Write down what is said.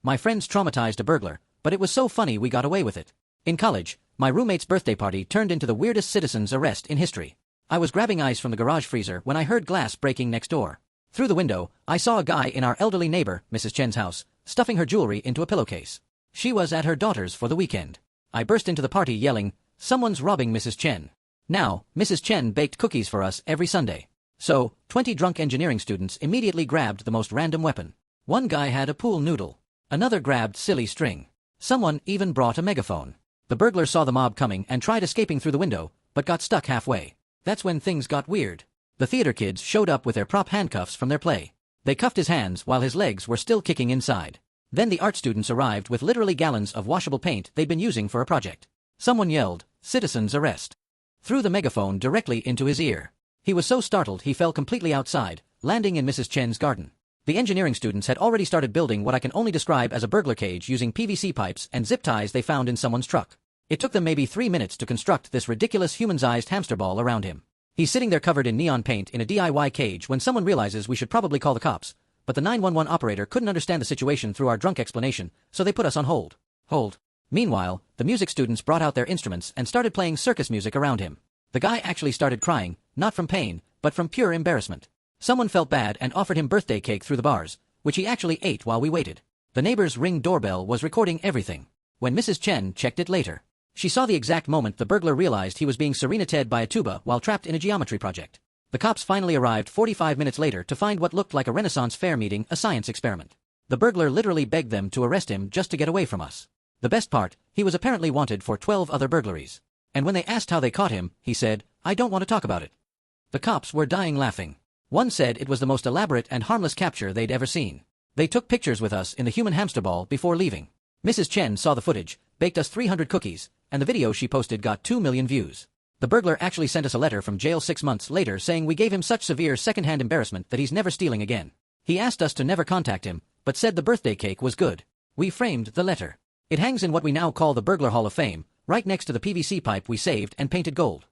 My friends traumatized a burglar, but it was so funny we got away with it. In college, my roommate's birthday party turned into the weirdest citizen's arrest in history. I was grabbing ice from the garage freezer when I heard glass breaking next door. Through the window, I saw a guy in our elderly neighbor, Mrs. Chen's house, stuffing her jewelry into a pillowcase. She was at her daughter's for the weekend. I burst into the party yelling, "Someone's robbing Mrs. Chen." Now, Mrs. Chen baked cookies for us every Sunday. So, 20 drunk engineering students immediately grabbed the most random weapon. One guy had a pool noodle. Another grabbed silly string. Someone even brought a megaphone. The burglar saw the mob coming and tried escaping through the window, but got stuck halfway. That's when things got weird. The theater kids showed up with their prop handcuffs from their play. They cuffed his hands while his legs were still kicking inside. Then the art students arrived with literally gallons of washable paint they'd been using for a project. Someone yelled, "Citizen's arrest!" Threw the megaphone directly into his ear. He was so startled he fell completely outside, landing in Mrs. Chen's garden. The engineering students had already started building what I can only describe as a burglar cage using PVC pipes and zip ties they found in someone's truck. It took them maybe 3 minutes to construct this ridiculous human-sized hamster ball around him. He's sitting there covered in neon paint in a DIY cage when someone realizes we should probably call the cops, but the 911 operator couldn't understand the situation through our drunk explanation, so they put us on hold. Meanwhile, the music students brought out their instruments and started playing circus music around him. The guy actually started crying, not from pain, but from pure embarrassment. Someone felt bad and offered him birthday cake through the bars, which he actually ate while we waited. The neighbor's Ring doorbell was recording everything. When Mrs. Chen checked it later, she saw the exact moment the burglar realized he was being serenaded by a tuba while trapped in a geometry project. The cops finally arrived 45 minutes later to find what looked like a Renaissance fair meeting a science experiment. The burglar literally begged them to arrest him just to get away from us. The best part, he was apparently wanted for 12 other burglaries. And when they asked how they caught him, he said, "I don't want to talk about it." The cops were dying laughing. One said it was the most elaborate and harmless capture they'd ever seen. They took pictures with us in the human hamster ball before leaving. Mrs. Chen saw the footage, baked us 300 cookies, and the video she posted got 2 million views. The burglar actually sent us a letter from jail 6 months later saying we gave him such severe second-hand embarrassment that he's never stealing again. He asked us to never contact him, but said the birthday cake was good. We framed the letter. It hangs in what we now call the Burglar Hall of Fame, right next to the PVC pipe we saved and painted gold.